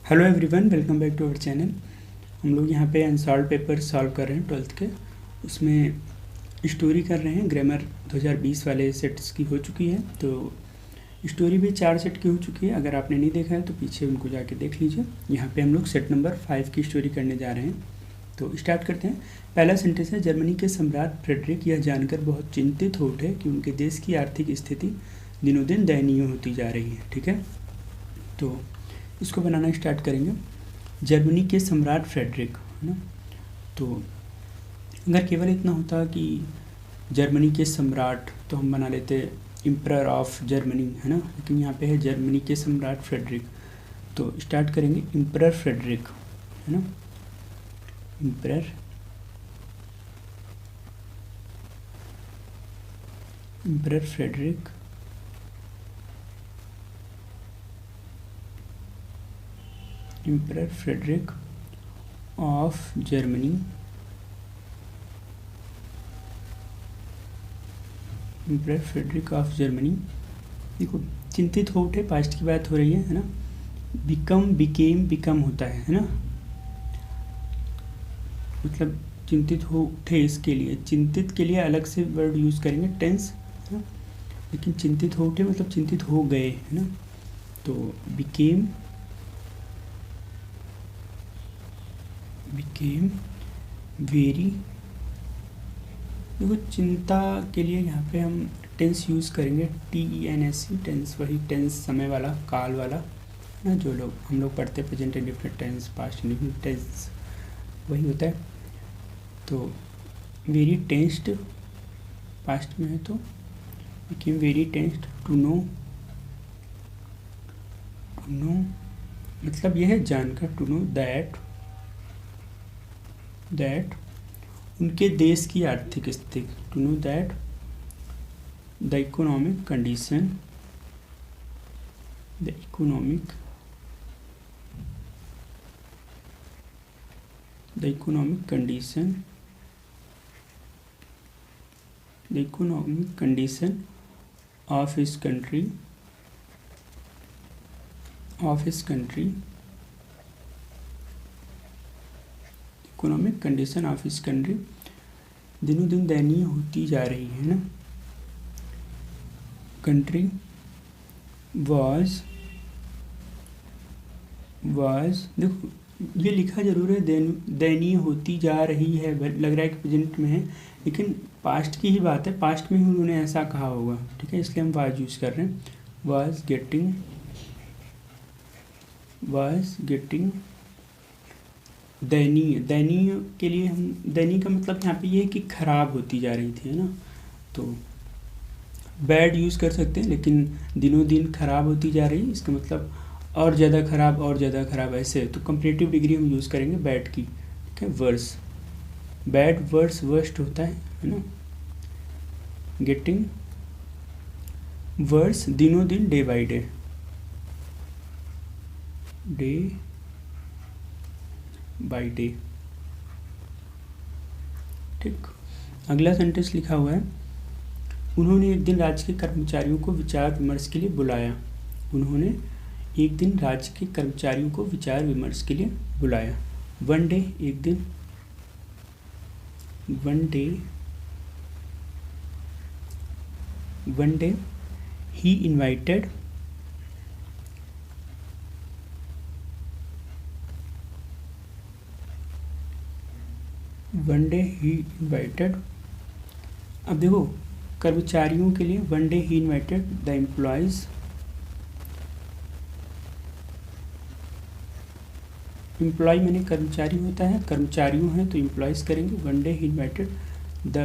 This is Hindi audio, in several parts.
Hello everyone, welcome back to our channel. हम लोग यहाँ पे अनसॉल्व पेपर सॉल्व कर रहे हैं 12th के। उसमें स्टोरी कर रहे हैं। ग्रामर 2020 वाले सेट्स की हो चुकी है, तो स्टोरी भी 4 सेट की हो चुकी है। अगर आपने नहीं देखा है तो पीछे उनको जाके देख लीजिए। यहाँ पे हम लोग सेट नंबर 5 की स्टोरी करने जा रहे हैं, तो स्टार्ट करते हैं। पहला सेंटेंस है, जर्मनी के सम्राट फ्रेडरिक यह जानकर बहुत चिंतित हो उठे कि उनके देश की आर्थिक स्थिति दिनों दिन दयनीय होती जा रही है। ठीक है, तो इसको बनाना स्टार्ट करेंगे। जर्मनी के सम्राट फ्रेडरिक, है ना। तो अगर केवल इतना होता कि जर्मनी के सम्राट, तो हम बना लेते एम्परर ऑफ जर्मनी, है ना। लेकिन यहाँ पे है जर्मनी के सम्राट फ्रेडरिक, तो स्टार्ट करेंगे एम्परर फ्रेडरिक, है ना। Emperor Frederick Emperor Frederick of Germany, Emperor Frederick of Germany. देखो, चिंतित हो उठे, पास्ट की बात हो रही है ना। बिकम होता है ना। मतलब चिंतित हो उठे, इसके लिए चिंतित के लिए अलग से वर्ड यूज़ करेंगे, टेंस, है ना। लेकिन चिंतित हो उठे मतलब चिंतित हो गए, है ना। तो बिकेम वेरी। देखो, चिंता के लिए यहाँ पे हम टेंस यूज़ करेंगे, TENS, टेंस, वही टेंस समय वाला, काल वाला ना। जो लोग हम लोग पढ़ते हैं present indefinite tense, past indefinite tense, वही होता है। तो वेरी टेंस्ड पास्ट में है, तो became very tensed to know मतलब यह है जानकर, टू नो दैट उनके देश की आर्थिक स्थिति, to know that the economic condition of his country economic condition of his country दिनों दिन दयनीय होती जा रही है ना। कंट्री वाज देखो, ये लिखा जरूर है, दयनीय होती जा रही है, लग रहा है कि प्रेजेंट में है, लेकिन पास्ट की ही बात है, पास्ट में ही उन्होंने ऐसा कहा होगा। ठीक है, इसलिए हम वाज यूज़ कर रहे हैं। वाज गेटिंग दयनीय के लिए हम, दयनीय का मतलब यहाँ पे ये है कि खराब होती जा रही थी, है ना। तो बैड यूज़ कर सकते हैं, लेकिन दिनों दिन खराब होती जा रही, इसका मतलब और ज़्यादा खराब ऐसे। तो कंपैरेटिव डिग्री हम यूज़ करेंगे बैड की। ठीक है, वर्स, बैड वर्स वर्स्ट होता है ना। गेटिंग वर्स दिनों दिन, डे बाई डे ठीक। अगला सेंटेंस लिखा हुआ है, उन्होंने एक दिन राज्य के कर्मचारियों को विचार विमर्श के लिए बुलाया। वन डे, एक दिन, वन डे ही इन्वाइटेड अब देखो, कर्मचारियों के लिए वन डे ही इन्वाइटेड द एम्प्लॉयज़। एम्प्लॉय मैंने कर्मचारी होता है, कर्मचारियों हैं तो एम्प्लॉयज़ करेंगे। वन डे ही invited the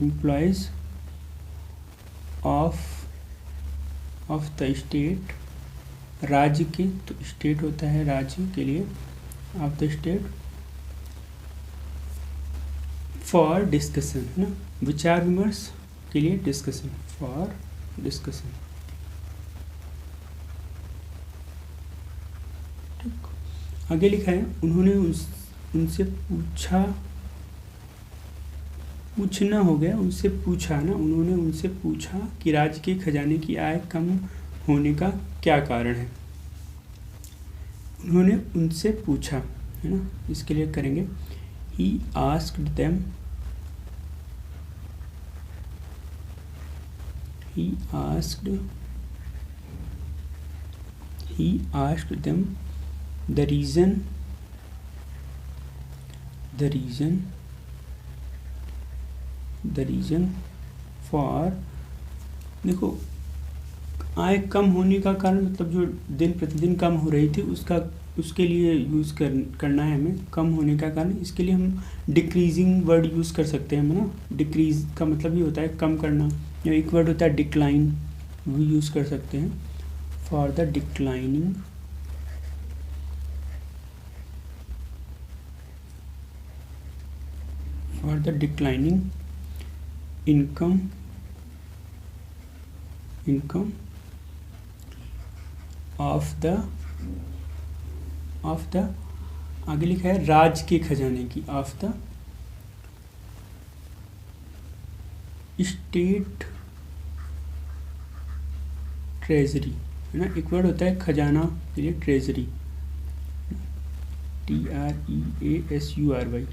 employees of the state, राज्य के, तो स्टेट होता है राज्य के लिए, of the state, for discussion, है ना। विचार विमर्श के लिए, डिस्कशन, फॉर डिस्कशन। आगे लिखा है, उन्होंने उनसे पूछा ना, उन्होंने उनसे पूछा कि राज्य के खजाने की आय कम होने का क्या कारण है। उन्होंने उनसे पूछा, है ना, इसके लिए करेंगे he asked them, he asked them the reason for, देखो आय कम होने का कारण मतलब जो दिन प्रतिदिन कम हो रही थी उसके लिए यूज़ करना है हमें, कम होने का कारण। इसके लिए हम डिक्रीजिंग वर्ड यूज़ कर सकते हैं, है ना। डिक्रीज का मतलब ये होता है कम करना, या एक वर्ड होता है डिक्लाइन, वो यूज़ कर सकते हैं। For the declining income of the आगे लिखा है राज के खजाने की, ऑफ द स्टेट ट्रेजरी, है ना। एक वर्ड होता है खजाना के लिए ट्रेजरी, TREASURY।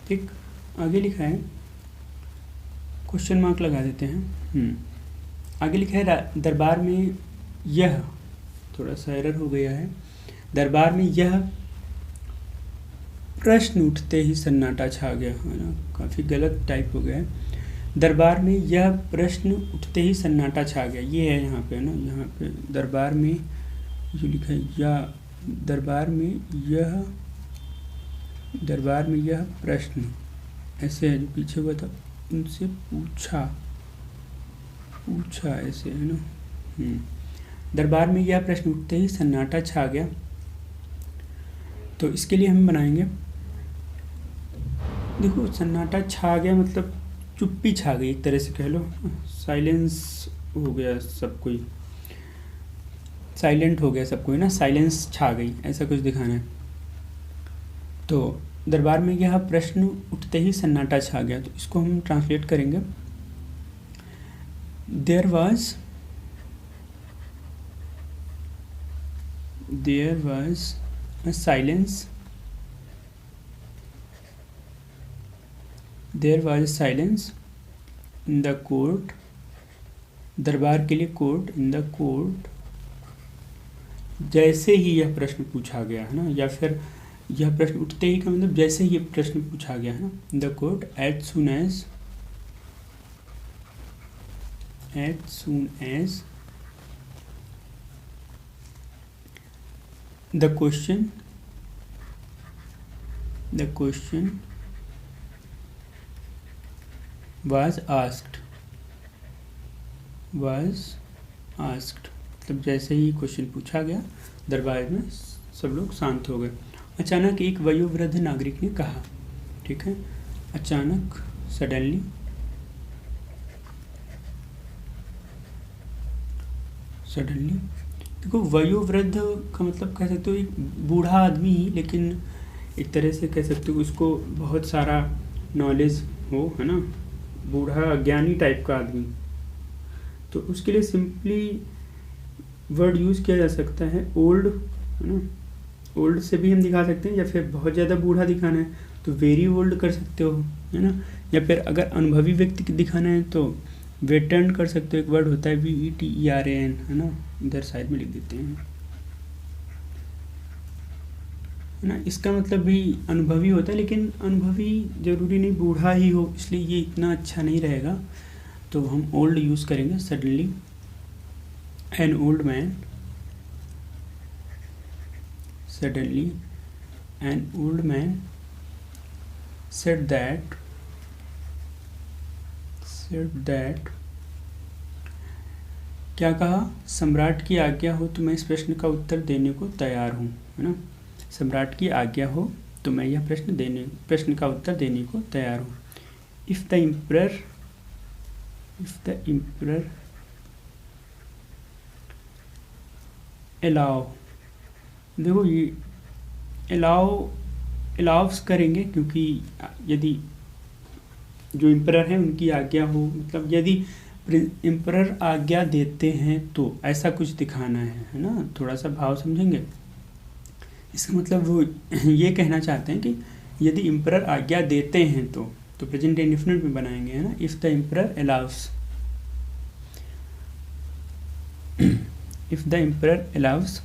ठीक, आगे लिखा है, क्वेश्चन मार्क लगा देते हैं। आगे लिखा है दरबार में यह, थोड़ा सा एरर हो गया है, दरबार में यह प्रश्न उठते ही सन्नाटा छा गया, है ना, काफ़ी गलत टाइप हो गया है। दरबार में यह प्रश्न उठते ही सन्नाटा छा गया, ये है यहाँ पे ना, यहाँ पे दरबार में जो लिखा है या दरबार में यह प्रश्न, ऐसे है जो पीछे हुआ था, उनसे पूछा ऐसे, है ना। दरबार में यह प्रश्न उठते ही सन्नाटा छा गया, तो इसके लिए हम बनाएंगे, देखो सन्नाटा छा गया मतलब चुप्पी छा गई, एक तरह से कह लो, साइलेंस हो गया सब कोई, साइलेंट हो गया सब कोई ना, साइलेंस छा गई, ऐसा कुछ दिखाना है। तो दरबार में यह प्रश्न उठते ही सन्नाटा छा गया, तो इसको हम ट्रांसलेट करेंगे, there was a silence, in the court, दरबार के लिए कोर्ट, in the court, जैसे ही यह प्रश्न पूछा गया, है ना, या फिर यह प्रश्न उठते ही का मतलब जैसे ही यह प्रश्न पूछा गया, है ना। In the court as soon as the question was asked, मतलब जैसे ही क्वेश्चन पूछा गया दरबार में सब लोग शांत हो गए। अचानक एक वयोवृद्ध नागरिक ने कहा, ठीक है, अचानक, सडनली, देखो वयोवृद्ध का मतलब कह सकते हो एक बूढ़ा आदमी ही, लेकिन एक तरह से कह सकते हो उसको बहुत सारा नॉलेज हो, है ना, बूढ़ा ज्ञानी टाइप का आदमी, तो उसके लिए सिंपली वर्ड यूज़ किया जा सकता है ओल्ड, है ना। ओल्ड से भी हम दिखा सकते हैं, या फिर बहुत ज़्यादा बूढ़ा दिखाना है तो वेरी ओल्ड कर सकते हो, है ना, या फिर अगर अनुभवी व्यक्ति को दिखाना है तो वेटर्न कर सकते हो, एक वर्ड होता है VETERAN, है ना, इधर साइड में लिख देते हैं, है ना। इसका मतलब भी अनुभवी होता है, लेकिन अनुभवी जरूरी नहीं बूढ़ा ही हो, इसलिए ये इतना अच्छा नहीं रहेगा, तो हम ओल्ड यूज़ करेंगे। Suddenly an old man, said that, क्या कहा, सम्राट की आज्ञा हो तो मैं इस प्रश्न का उत्तर देने को तैयार हूँ, है ना। सम्राट की आज्ञा हो तो मैं यह प्रश्न का उत्तर देने को तैयार हूँ। इफ़ द emperor allow, देखो ये अलाउस करेंगे, क्योंकि यदि जो एम्परर है उनकी आज्ञा हो, मतलब यदि एम्परर आज्ञा देते हैं तो ऐसा कुछ दिखाना है ना, थोड़ा सा भाव समझेंगे। इसका मतलब वो ये कहना चाहते हैं कि यदि एम्परर आज्ञा देते हैं तो प्रेजेंट इंडेफिनिट में बनाएंगे, है ना। If the emperor allows, if the emperor allows,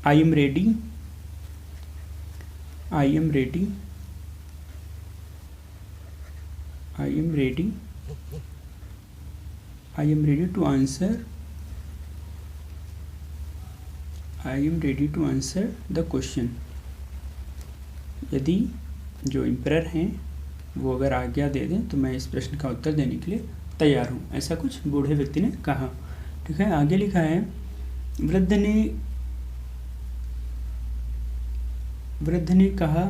I am ready, I am ready, I am ready, I am ready to answer, I am ready to answer the question. यदि जो एम्परर हैं वो अगर आज्ञा दे दें तो मैं इस प्रश्न का उत्तर देने के लिए तैयार हूँ, ऐसा कुछ बूढ़े व्यक्ति ने कहा। ठीक है, आगे लिखा है वृद्ध ने कहा।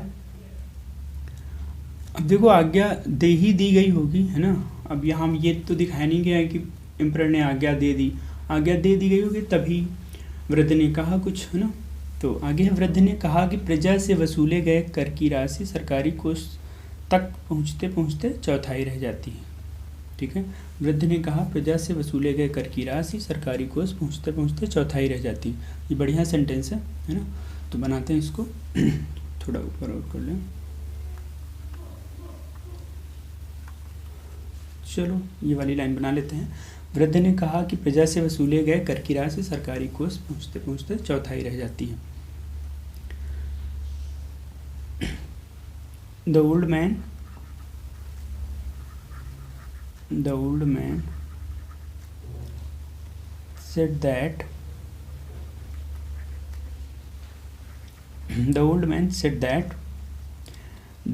अब देखो आज्ञा दे ही दी गई होगी, है ना। अब यहाँ ये तो दिखाया नहीं गया है कि एम्परर ने आज्ञा दे दी, आज्ञा दे दी गई होगी तभी वृद्ध ने कहा कुछ, है ना। तो आगे है, वृद्ध ने कहा कि प्रजा से वसूले गए कर की राशि सरकारी कोष तक पहुँचते पहुँचते चौथाई रह जाती है। ठीक है, वृद्ध ने कहा प्रजा से वसूले गए कर की राशि सरकारी कोष पहुँचते पहुँचते चौथाई रह जाती है। ये बढ़िया सेंटेंस है ना। तो बनाते हैं इसको थोड़ा ऊपर और कर लें। चलो ये वाली लाइन बना लेते हैं। वृद्ध ने कहा कि प्रजा से वसूले गए कर की राशि सरकारी कोष पहुँचते पहुँचते चौथाई रह जाती है। The old man said that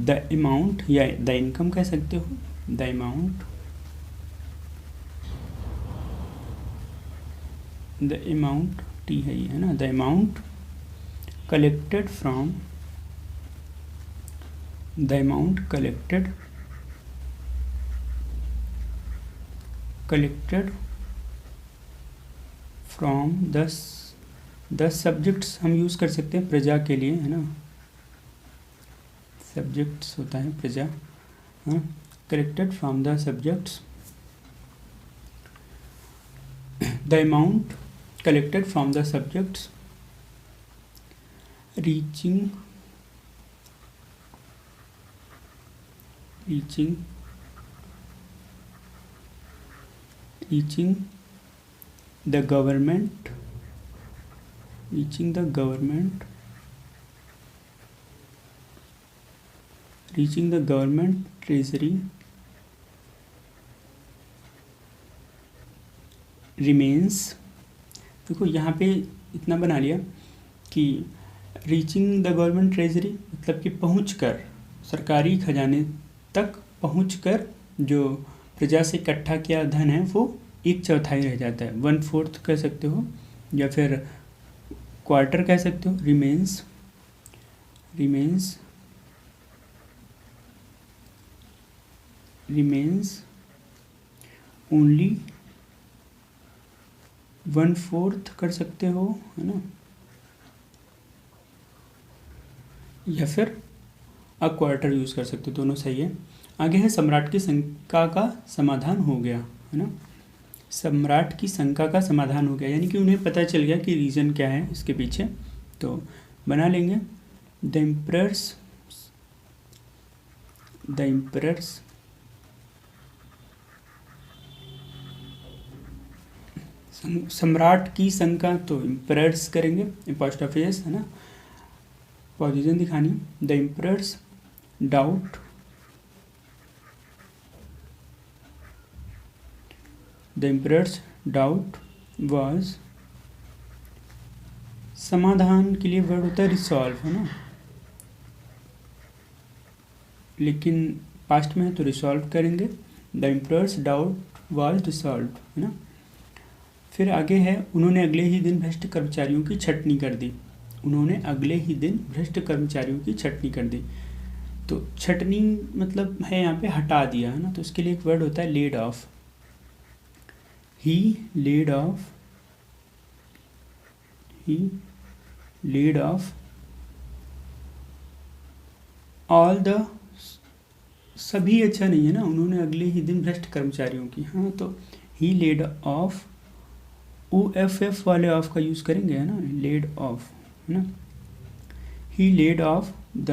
the amount, या the income कह सकते हो, the amount टी है ये, है ना। the amount collected from the subjects हम यूज़ कर सकते हैं प्रजा के लिए, है ना। subjects होता है प्रजा, हाँ। collected from the subjects, the amount collected from the subjects reaching the government treasury remains। देखो यहाँ पे इतना बना लिया कि रीचिंग द गवर्नमेंट ट्रेजरी मतलब कि पहुंचकर, सरकारी खजाने तक पहुंचकर जो प्रजा से इकट्ठा किया धन है वो 1/4 रह जाता है। 1/4 कह सकते हो या फिर क्वार्टर कह सकते हो। रिमेन्स ओनली 1/4 कर सकते हो, है ना। या फिर अ क्वार्टर यूज़ कर सकते हो, दोनों सही है। आगे है सम्राट की शंका का समाधान हो गया, है ना। सम्राट की शंका का समाधान हो गया यानी कि उन्हें पता चल गया कि रीज़न क्या है इसके पीछे। तो बना लेंगे द एम्परर्स सम्राट की शंका, तो एम्परर्स करेंगे, अपॉस्ट्रोफी एस, है ना, पोजीशन दिखानी। द एम्परर्स डाउट वाज, समाधान के लिए वर्ड होता है रिसॉल्व, है ना, लेकिन पास्ट में है तो रिसॉल्व करेंगे। The emperors doubt was resolve, है ना। फिर आगे है, उन्होंने अगले ही दिन भ्रष्ट कर्मचारियों की छटनी कर दी। तो छटनी मतलब है यहाँ पे हटा दिया, है ना। तो उसके लिए एक वर्ड होता है laid off. He laid of all the, सभी अच्छा नहीं है ना, उन्होंने अगले ही दिन भ्रष्ट कर्मचारियों की, हाँ। तो ही लेड ऑफ, OFF वाले ऑफ का यूज़ करेंगे, है ना, लेड ऑफ, है ना। He laid off the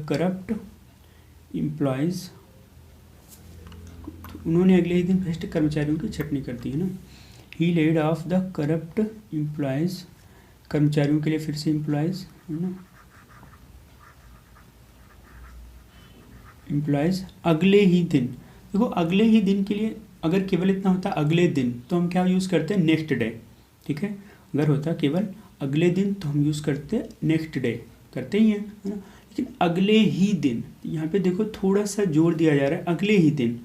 corrupt employees, उन्होंने अगले ही दिन भ्रष्ट कर्मचारियों की छटनी कर दी, है ना। He laid off the corrupt employees, कर्मचारियों के लिए फिर से एम्प्लॉयज़, है ना, एम्प्लॉयज़ अगले ही दिन। देखो अगले ही दिन के लिए अगर केवल इतना होता अगले दिन तो हम क्या यूज़ करते हैं, नेक्स्ट डे, ठीक है। अगर होता केवल अगले दिन तो हम यूज़ करते नेक्स्ट डे, करते ही हैं, है ना। लेकिन अगले ही दिन, यहाँ पे देखो थोड़ा सा जोर दिया जा रहा है, अगले ही दिन,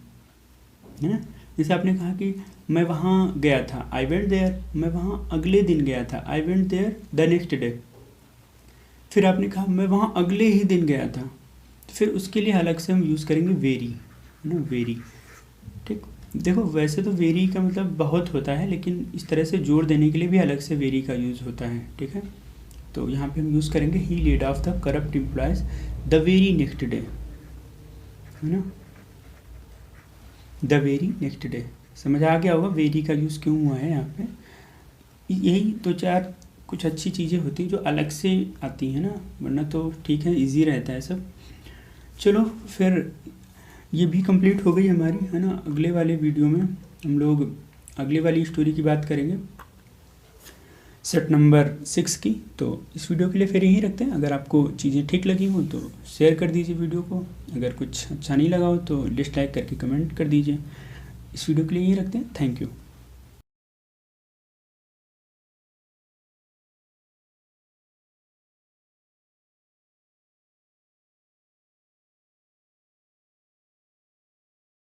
है ना। जैसे आपने कहा कि मैं वहाँ गया था, आई वेंट देयर, मैं वहाँ अगले दिन गया था, I went there the next day. फिर आपने कहा मैं वहाँ अगले ही दिन गया था, तो फिर उसके लिए अलग से हम यूज़ करेंगे वेरी, है ना, वेरी, ठीक। देखो वैसे तो वेरी का मतलब बहुत होता है, लेकिन इस तरह से जोर देने के लिए भी अलग से वेरी का यूज़ होता है, ठीक है। तो यहाँ पे हम यूज़ करेंगे he laid off the corrupt employees the very next day, है ना, द वेरी नेक्स्ट डे। समझ आ गया होगा वेरी का यूज़ क्यों हुआ है यहाँ पे। यही दो चार कुछ अच्छी चीज़ें होती हैं जो अलग से आती हैं ना, वरना तो ठीक है, इजी रहता है सब। चलो फिर ये भी कंप्लीट हो गई हमारी, है ना। अगले वाले वीडियो में हम लोग अगले वाली स्टोरी की बात करेंगे, सेट नंबर 6 की। तो इस वीडियो के लिए फिर यहीं रखते हैं। अगर आपको चीज़ें ठीक लगी हो तो शेयर कर दीजिए वीडियो को, अगर कुछ अच्छा नहीं लगा हो तो डिसलाइक करके कमेंट कर दीजिए। इस वीडियो के लिए यहीं रखते हैं। Thank you.